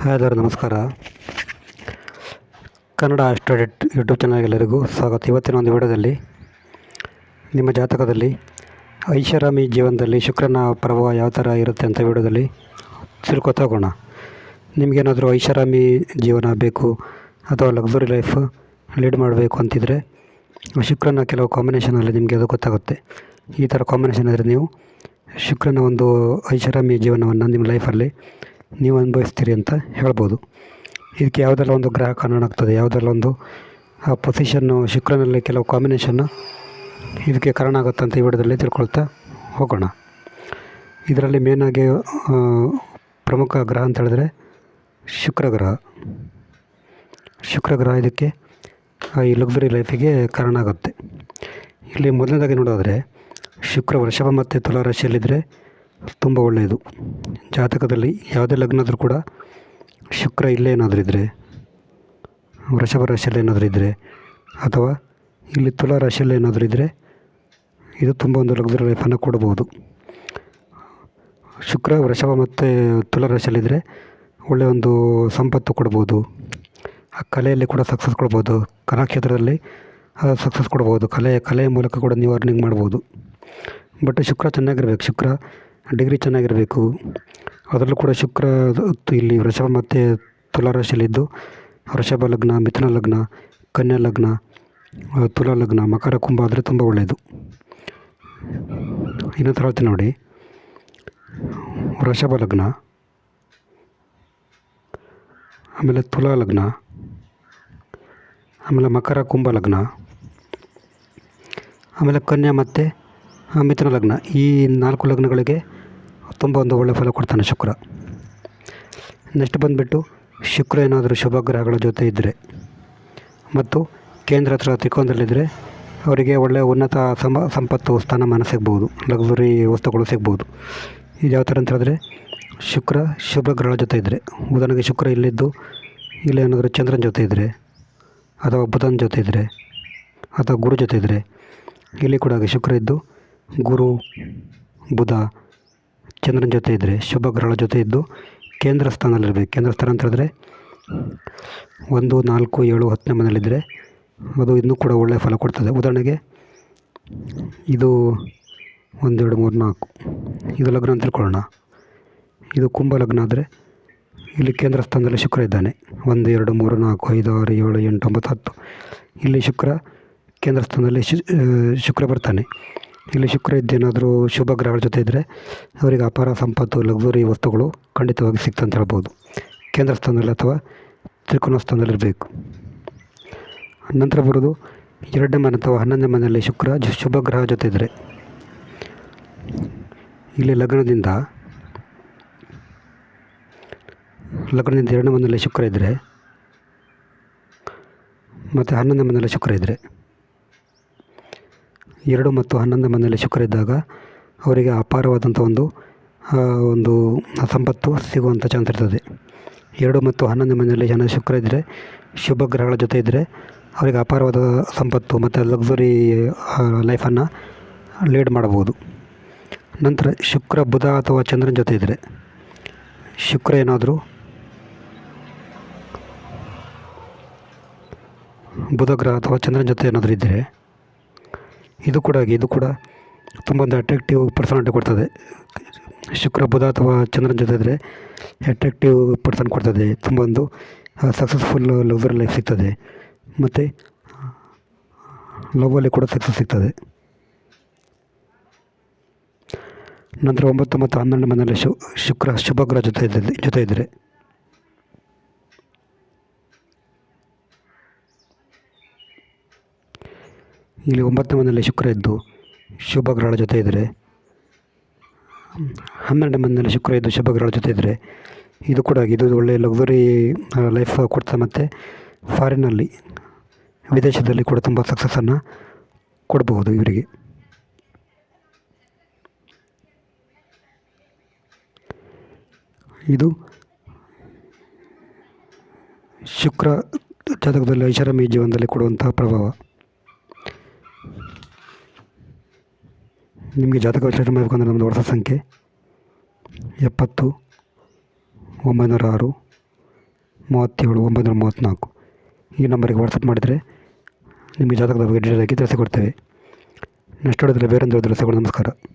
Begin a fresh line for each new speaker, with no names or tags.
Hi ಅದರ ನಮಸ್ಕಾರ. Kannada student YouTube ಚಾನಲ್ಗೆ ಎಲ್ಲರಿಗೂ ಸ್ವಾಗತ. ಇವತ್ತಿನ ಒಂದು ವಿಡಿಯೋದಲ್ಲಿ ನಿಮ್ಮ ಜಾತಕದಲ್ಲಿ ಐಷಾರಾಮಿ ಜೀವನದಲ್ಲಿ ಶುಕ್ರನ ಪ್ರಭಾವ ಯಾವ ಥರ ಇರುತ್ತೆ ಅಂತ ವಿಡಿಯೋದಲ್ಲಿ ತಿಳ್ಕೊತಾ ಹೋಗೋಣ. ನಿಮಗೇನಾದರೂ ಐಷಾರಾಮಿ ಜೀವನ ಬೇಕು ಅಥವಾ ಲಕ್ಸುರಿ ಲೈಫ್ ಲೀಡ್ ಮಾಡಬೇಕು ಅಂತಿದ್ರೆ ಶುಕ್ರನ ಕೆಲವು ಕಾಂಬಿನೇಷನಲ್ಲಿ ನಿಮಗೆ ಅದು ಗೊತ್ತಾಗುತ್ತೆ. ಈ ಥರ ಕಾಂಬಿನೇಷನ್ ಇದ್ದರೆ ನೀವು ಶುಕ್ರನ ಒಂದು ಐಷಾರಾಮಿ ಜೀವನವನ್ನು ನಿಮ್ಮ ಲೈಫಲ್ಲಿ ನೀವು ಅನುಭವಿಸ್ತೀರಿ ಅಂತ ಹೇಳ್ಬೋದು. ಇದಕ್ಕೆ ಯಾವುದೆಲ್ಲ ಒಂದು ಗ್ರಹ ಕಾರಣ ಆಗ್ತದೆ, ಯಾವುದೆಲ್ಲ ಒಂದು ಪೊಸಿಷನ್ನು ಶುಕ್ರನಲ್ಲಿ ಕೆಲವು ಕಾಂಬಿನೇಷನ್ನು ಇದಕ್ಕೆ ಕಾರಣ ಆಗುತ್ತೆ ಅಂತ ಈ ವಿಡಿಯೋದಲ್ಲಿ ತಿಳ್ಕೊಳ್ತಾ ಹೋಗೋಣ. ಇದರಲ್ಲಿ ಮೇನಾಗಿ ಪ್ರಮುಖ ಗ್ರಹ ಅಂತ ಹೇಳಿದ್ರೆ ಶುಕ್ರ ಗ್ರಹ ಇದಕ್ಕೆ ಈ ಲಕ್ಸುರಿ ಲೈಫಿಗೆ ಕಾರಣ ಆಗುತ್ತೆ. ಇಲ್ಲಿ ಮೊದಲನೇದಾಗಿ ನೋಡೋದ್ರೆ ಶುಕ್ರ ವೃಷಭ ಮತ್ತು ತುಲಾ ರಾಶಿಯಲ್ಲಿದ್ದರೆ ತುಂಬ ಒಳ್ಳೆಯದು. ಜಾತಕದಲ್ಲಿ ಯಾವುದೇ ಲಗ್ನ ಆದರೂ ಕೂಡ ಶುಕ್ರ ಇಲ್ಲೇ ಏನಾದರೂ ಇದ್ದರೆ, ವೃಷಭ ರಾಶಿಯಲ್ಲಿ ಏನಾದರೂ ಇದ್ದರೆ ಅಥವಾ ಇಲ್ಲಿ ತುಲಾ ರಾಶಿಯಲ್ಲಿ ಏನಾದರೂ ಇದ್ದರೆ ಇದು ತುಂಬ ಒಂದು ಲಕ್ಸುರಿ ಲೈಫನ್ನು ಕೊಡ್ಬೋದು. ಶುಕ್ರ ವೃಷಭ ಮತ್ತು ತುಲಾ ರಾಶಿಯಲ್ಲಿದ್ದರೆ ಒಳ್ಳೆಯ ಒಂದು ಸಂಪತ್ತು ಕೊಡ್ಬೋದು. ಆ ಕಲೆಯಲ್ಲಿ ಕೂಡ ಸಕ್ಸಸ್ ಕೊಡ್ಬೋದು, ಕಲಾಕ್ಷೇತ್ರದಲ್ಲಿ ಸಕ್ಸಸ್ ಕೊಡ್ಬೋದು. ಕಲೆಯ ಮೂಲಕ ಕೂಡ ನೀವು ಅರ್ನಿಂಗ್ ಮಾಡ್ಬೋದು. ಬಟ್ ಶುಕ್ರ ಚೆನ್ನಾಗಿರ್ಬೇಕು, ಶುಕ್ರ ಡಿಗ್ರಿ ಚೆನ್ನಾಗಿರಬೇಕು. ಅದರಲ್ಲೂ ಕೂಡ ಶುಕ್ರ ಇಲ್ಲಿ ವೃಷಭ ಮತ್ತು ತುಲಾ ರಾಶಿಯಲ್ಲಿದ್ದು ವೃಷಭ ಲಗ್ನ, ಮಿಥುನ ಲಗ್ನ, ಕನ್ಯಾ ಲಗ್ನ, ತುಲಾ ಲಗ್ನ, ಮಕರ ಕುಂಭ ಆದರೆ ತುಂಬ ಒಳ್ಳೆಯದು. ಇನ್ನೊಂದು ಹೇಳ್ತೀನಿ ನೋಡಿ, ವೃಷಭ ಲಗ್ನ, ಆಮೇಲೆ ತುಲಾ ಲಗ್ನ, ಆಮೇಲೆ ಮಕರ ಕುಂಭ ಲಗ್ನ, ಆಮೇಲೆ ಕನ್ಯಾ ಮತ್ತು ಮಿಥುನ ಲಗ್ನ, ಈ 4 ಲಗ್ನಗಳಿಗೆ ತುಂಬ ಒಂದು ಒಳ್ಳೆಯ ಫಲ ಕೊಡ್ತಾನೆ ಶುಕ್ರ. ನೆಕ್ಸ್ಟ್ ಬಂದುಬಿಟ್ಟು ಶುಕ್ರ ಏನಾದರೂ ಶುಭ ಗ್ರಹಗಳ ಜೊತೆ ಇದ್ದರೆ ಮತ್ತು ಕೇಂದ್ರ ಹತ್ರ ತ್ರಿಕೋನದಲ್ಲಿದ್ದರೆ ಅವರಿಗೆ ಒಳ್ಳೆಯ ಉನ್ನತ ಸಂಪತ್ತು ಸ್ಥಾನಮಾನ ಸಿಗ್ಬೋದು, ಲಕ್ಸುರಿ ವಸ್ತುಗಳು ಸಿಗ್ಬೋದು. ಇದು ಯಾವ ಥರ ಅಂತ ಹೇಳಿದ್ರೆ ಶುಕ್ರ ಶುಭ ಗ್ರಹಗಳ ಜೊತೆ ಇದ್ದರೆ, ಉದಾಹರಣೆಗೆ ಶುಕ್ರ ಇಲ್ಲಿದ್ದು ಇಲ್ಲಿ ಏನಾದರೂ ಚಂದ್ರನ ಜೊತೆ ಇದ್ದರೆ ಅಥವಾ ಬುಧನ ಜೊತೆ ಇದ್ದರೆ ಅಥವಾ ಗುರು ಜೊತೆ ಇದ್ದರೆ, ಇಲ್ಲಿ ಕೂಡ ಹಾಗೆ ಶುಕ್ರ ಇದ್ದು ಗುರು, ಬುಧ, ಚಂದ್ರನ ಜೊತೆ ಇದ್ದರೆ, ಶುಭ ಗ್ರಹಗಳ ಜೊತೆ ಇದ್ದು ಕೇಂದ್ರ ಸ್ಥಾನದಲ್ಲಿರಬೇಕು. ಕೇಂದ್ರ ಸ್ಥಾನ ಅಂತ ಹೇಳಿದ್ರೆ 1, 4, 7, 10ನೇ ಮನೆಯಲ್ಲಿದ್ದರೆ ಅದು ಇನ್ನೂ ಕೂಡ ಒಳ್ಳೆಯ ಫಲ ಕೊಡ್ತದೆ. ಉದಾಹರಣೆಗೆ ಇದು 1, 2, 3, 4 ಇದು ಲಗ್ನ ಅಂತ ತಿಳ್ಕೊಳ್ಳೋಣ. ಇದು ಕುಂಭ ಲಗ್ನ ಆದರೆ ಇಲ್ಲಿ ಕೇಂದ್ರ ಸ್ಥಾನದಲ್ಲಿ ಶುಕ್ರ ಇದ್ದಾನೆ. 1, 2, 3, 4, 5, 6, 7, 8, 9, 10 ಇಲ್ಲಿ ಶುಕ್ರ ಕೇಂದ್ರ ಸ್ಥಾನದಲ್ಲಿ ಶುಕ್ರ ಬರ್ತಾನೆ. ಇಲ್ಲಿ ಶುಕ್ರ ಇದ್ದೇನಾದರೂ ಶುಭ ಗ್ರಹಗಳ ಜೊತೆ ಇದ್ದರೆ ಅವರಿಗೆ ಅಪಾರ ಸಂಪತ್ತು, ಲಕ್ಸುರಿ ವಸ್ತುಗಳು ಖಂಡಿತವಾಗಿ ಸಿಗ್ತಂತ ಹೇಳ್ಬೋದು. ಕೇಂದ್ರ ಸ್ಥಾನದಲ್ಲಿ ಅಥವಾ ತ್ರಿಕೋನ ಸ್ಥಾನದಲ್ಲಿರಬೇಕು. ನಂತರ ಬರೋದು 2ನೇ ಮನೆ ಅಥವಾ 11ನೇ ಮನೆಯಲ್ಲಿ ಶುಕ್ರ ಶುಭ ಗ್ರಹ ಜೊತೆ ಇದ್ದರೆ, ಇಲ್ಲಿ ಲಗ್ನದಿಂದ 2ನೇ ಮನೆಯಲ್ಲಿ ಶುಕ್ರ ಇದ್ದರೆ ಮತ್ತು 11ನೇ ಮನೆಯಲ್ಲಿ ಶುಕ್ರ ಇದ್ದರೆ, 2 ಮತ್ತು 11ನೇ ಮನೆಯಲ್ಲಿ ಶುಕ್ರ ಇದ್ದಾಗ ಅವರಿಗೆ ಅಪಾರವಾದಂಥ ಒಂದು ಸಂಪತ್ತು ಸಿಗುವಂಥ ಚಾನ್ಸ್ ಇರ್ತದೆ. 2 ಮತ್ತು 11ನೇ ಮನೆಯಲ್ಲಿ ಶುಕ್ರ ಇದ್ದರೆ ಶುಭ ಗ್ರಹಗಳ ಜೊತೆ ಇದ್ದರೆ ಅವರಿಗೆ ಅಪಾರವಾದ ಸಂಪತ್ತು ಮತ್ತು ಲಕ್ಸುರಿ ಲೈಫನ್ನು ಲೀಡ್ ಮಾಡ್ಬೋದು. ನಂತರ ಶುಕ್ರ ಬುಧ ಅಥವಾ ಚಂದ್ರನ ಜೊತೆ ಇದ್ದರೆ, ಶುಕ್ರ ಏನಾದರೂ ಬುಧ ಗ್ರಹ ಅಥವಾ ಚಂದ್ರನ ಜೊತೆ ಏನಾದರೂ ಇದ್ದರೆ ಇದು ಕೂಡ ತುಂಬ ಒಂದು ಅಟ್ರಾಕ್ಟಿವ್ ಪರ್ಸನಾಲಿಟಿ ಕೊಡ್ತದೆ. ಶುಕ್ರ ಬುಧ ಅಥವಾ ಚಂದ್ರನ ಜೊತೆ ಇದ್ದರೆ ಅಟ್ರಾಕ್ಟಿವ್ ಪರ್ಸನ್ ಕೊಡ್ತದೆ, ತುಂಬ ಒಂದು ಸಕ್ಸಸ್ಫುಲ್ ಲಕ್ಸುರಿ ಲೈಫ್ ಸಿಗ್ತದೆ ಮತ್ತು ಲವ್ವಲ್ಲಿ ಕೂಡ ಸಕ್ಸಸ್ ಸಿಗ್ತದೆ. ನಂತರ 9 ಮತ್ತು 12ನೇ ಮನೆಯಲ್ಲಿ ಶುಕ್ರ ಶುಭ ಗ್ರಹ ಜೊತೆ ಇದ್ದರೆ ಇಲ್ಲಿ 9ನೇ ಮನೆಯಲ್ಲಿ ಶುಕ್ರ ಇದ್ದು ಶುಭ ಗ್ರಹಗಳ ಜೊತೆ ಇದ್ದರೆ, 12ನೇ ಮನೆಯಲ್ಲಿ ಶುಕ್ರ ಇದ್ದು ಶುಭ ಗ್ರಹಗಳ ಜೊತೆ ಇದ್ದರೆ ಇದು ಒಳ್ಳೆಯ ಲಕ್ಸುರಿ ಲೈಫ್ ಕೊಡ್ತದೆ ಮತ್ತು ಫಾರಿನಲ್ಲಿ ವಿದೇಶದಲ್ಲಿ ಕೂಡ ತುಂಬ ಸಕ್ಸಸ್ಸನ್ನು ಕೊಡಬಹುದು ಇವರಿಗೆ. ಇದು ಶುಕ್ರ ಜಾತಕದಲ್ಲಿ ಐಷಾರಾಮಿ ಜೀವನದಲ್ಲಿ ಕೊಡುವಂತಹ ಪ್ರಭಾವ. ನಿಮಗೆ ಜಾತಕ ವಿಶ್ಲೇಷಣೆ ಮಾಡಬೇಕಂದ್ರೆ ನಮ್ಮದು ವಾಟ್ಸಪ್ ಸಂಖ್ಯೆ 70 906 37 934 ಈ ನಂಬರಿಗೆ ವಾಟ್ಸಪ್ ಮಾಡಿದರೆ ನಿಮಗೆ ಜಾತಕದ ಬಗ್ಗೆ ಡೀಟೇಲ್ ಆಗಿ ತಿಳಿಸಿಕೊಡ್ತೇವೆ. ನೆಕ್ಸ್ಟ್ ವಿಡಿಯೋದಲ್ಲಿ ಬೇರೊಂದು ತಿಳಿಸಿಕೊಡಿ. ನಮಸ್ಕಾರ.